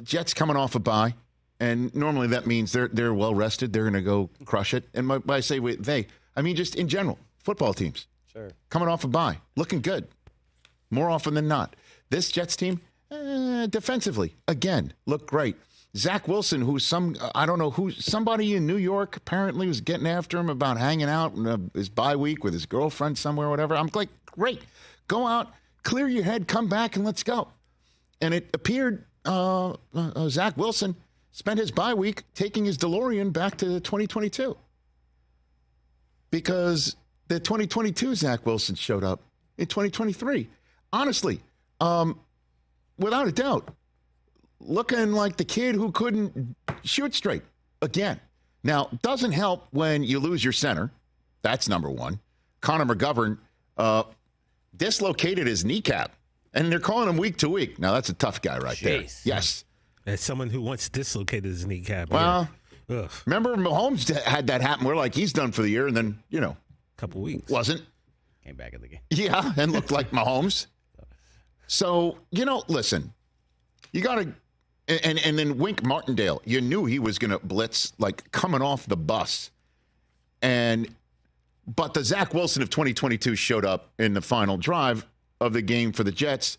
Jets coming off a bye, and normally that means they're well rested. They're going to go crush it. And when I say they, I mean just in general, football teams. Sure. Coming off a bye, looking good, more often than not. This Jets team, defensively, again, looked great. Zach Wilson, who's somebody in New York apparently was getting after him about hanging out in his bye week with his girlfriend somewhere or whatever. I'm like, great. Go out, clear your head, come back, and let's go. And it appeared Zach Wilson spent his bye week taking his DeLorean back to 2022. Because the 2022 Zach Wilson showed up in 2023. Honestly, without a doubt, looking like the kid who couldn't shoot straight again. Now, doesn't help when you lose your center. That's number one. Connor McGovern dislocated his kneecap, and they're calling him week to week. Now, that's a tough guy right there. Yes. As someone who once dislocated his kneecap. Well, yeah. Remember Mahomes had that happen. We're like, he's done for the year, and then, a couple weeks. Wasn't. Came back in the game. Yeah, and looked like Mahomes. So, listen, you got to, and then Wink Martindale, you knew he was going to blitz, like coming off the bus. But the Zach Wilson of 2022 showed up in the final drive of the game for the Jets,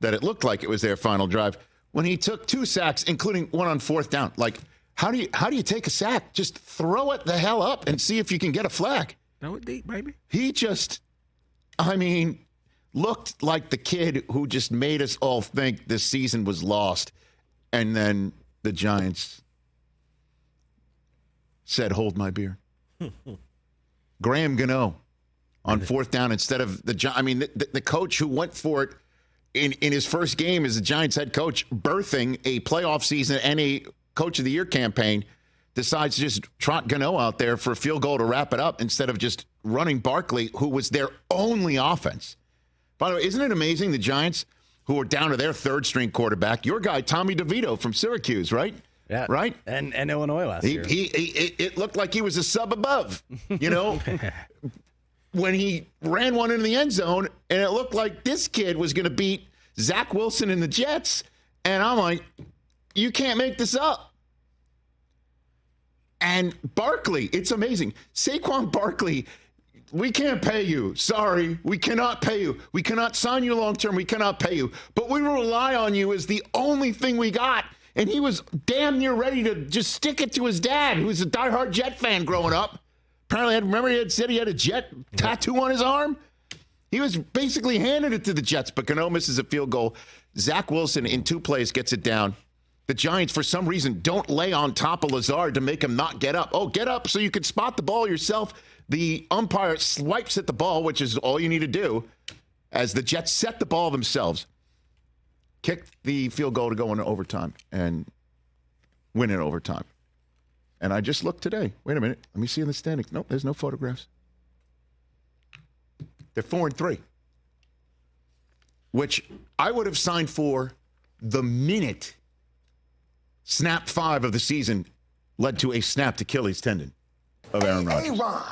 that it looked like it was their final drive, when he took 2 sacks, including one on 4th down. Like, how do you take a sack? Just throw it the hell up and see if you can get a flag. Throw it deep, baby. He just, looked like the kid who just made us all think this season was lost. And then the Giants said, hold my beer. Graham Gano on 4th down instead of the coach who went for it in his first game as the Giants head coach, birthing a playoff season and a Coach of the Year campaign, decides to just trot Gano out there for a field goal to wrap it up instead of just running Barkley, who was their only offense. By the way, isn't it amazing the Giants, who are down to their 3rd-string quarterback, your guy, Tommy DeVito from Syracuse, right? Yeah. Right? And Illinois last year. It looked like he was a sub above, when he ran one into the end zone, and it looked like this kid was going to beat Zach Wilson and the Jets. And I'm like, you can't make this up. And Barkley, it's amazing. Saquon Barkley, we can't pay you. Sorry, we cannot pay you. We cannot sign you long-term. We cannot pay you. But we rely on you as the only thing we got. And he was damn near ready to just stick it to his dad, who was a diehard Jet fan growing up. Apparently, remember he had said he had a Jet tattoo on his arm? He was basically handing it to the Jets, but Gano misses a field goal. Zach Wilson, in 2 plays, gets it down. The Giants, for some reason, don't lay on top of Lazard to make him not get up. Oh, get up so you can spot the ball yourself. The umpire swipes at the ball, which is all you need to do, as the Jets set the ball themselves, kick the field goal to go into overtime, and win in overtime. And I just looked today. Wait a minute. Let me see in the standings. Nope, there's no photographs. They're 4-3, which I would have signed for the minute snap 5 of the season led to a snapped Achilles tendon of Aaron Rodgers. Hey, Ron,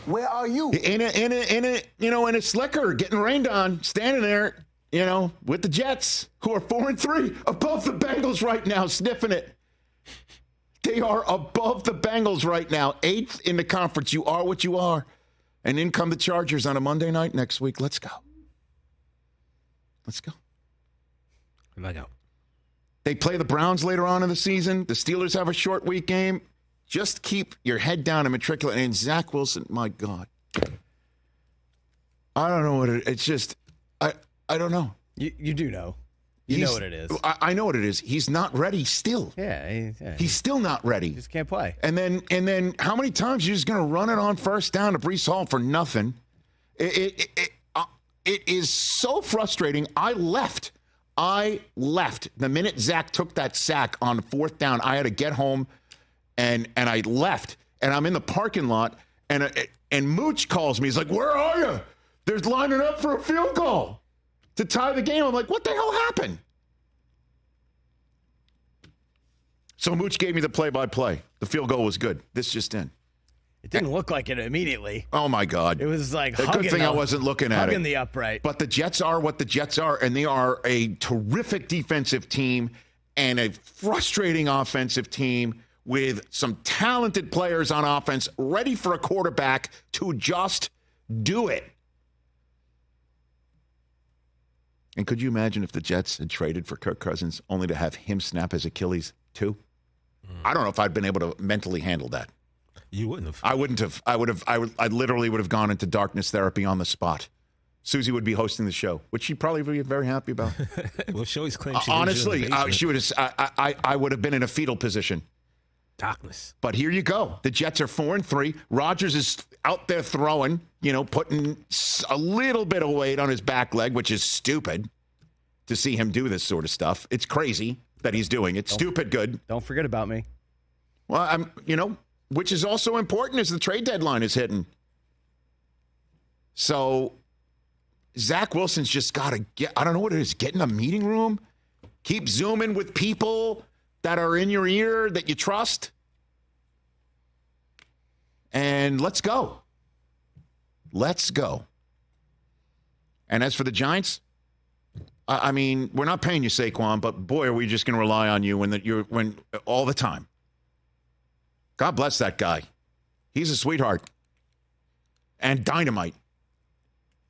where are you? In a slicker, getting rained on, standing there, with the Jets, who are 4-3, above the Bengals right now, sniffing it. They are above the Bengals right now, 8th in the conference. You are what you are. And in come the Chargers on a Monday night next week. Let's go. Let's go. Let go. They play the Browns later on in the season. The Steelers have a short week game. Just keep your head down and matriculate. And Zach Wilson, my God. I don't know what it's just, I don't know. You do know. You know what it is. I know what it is. He's not ready still. Yeah. He's still not ready. He just can't play. And then how many times are you just going to run it on 1st down to Breece Hall for nothing? It is so frustrating. I left the minute Zach took that sack on 4th down. I had to get home, and I left, and I'm in the parking lot, and Mooch calls me. He's like, "Where are you?" They're lining up for a field goal to tie the game. I'm like, what the hell happened? So Mooch gave me the play-by-play. The field goal was good. This just in. It didn't look like it immediately. Oh, my God. It was like a good thing I wasn't looking at it. Hugging the upright. But the Jets are what the Jets are, and they are a terrific defensive team. and a frustrating offensive team with some talented players on offense ready for a quarterback to just do it. And could you imagine if the Jets had traded for Kirk Cousins only to have him snap his Achilles too? I don't know if I'd been able to mentally handle that. You wouldn't have. I wouldn't have. I literally would have gone into darkness therapy on the spot. Susie would be hosting the show, which she'd probably be very happy about. Well, she always claims she honestly, she would have. I would have been in a fetal position. Darkness. But here you go. The Jets are 4-3. Rodgers is out there throwing, putting a little bit of weight on his back leg, which is stupid to see him do this sort of stuff. It's crazy that he's doing it. Stupid good. Don't forget about me. Well, which is also important as the trade deadline is hitting. So Zach Wilson's just got to I don't know what it is, get in a meeting room, keep Zooming with people that are in your ear that you trust, and let's go. Let's go. And as for the Giants, I mean, we're not paying you, Saquon, but boy, are we just going to rely on you when all the time. God bless that guy. He's a sweetheart and dynamite.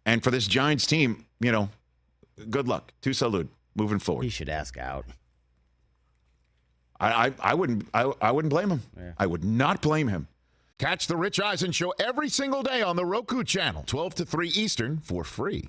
And for this Giants team, good luck. Tu salud. Moving forward. He should ask out. I wouldn't blame him. Yeah. I would not blame him. Catch the Rich Eisen Show every single day on the Roku channel, 12 to 3 Eastern, for free.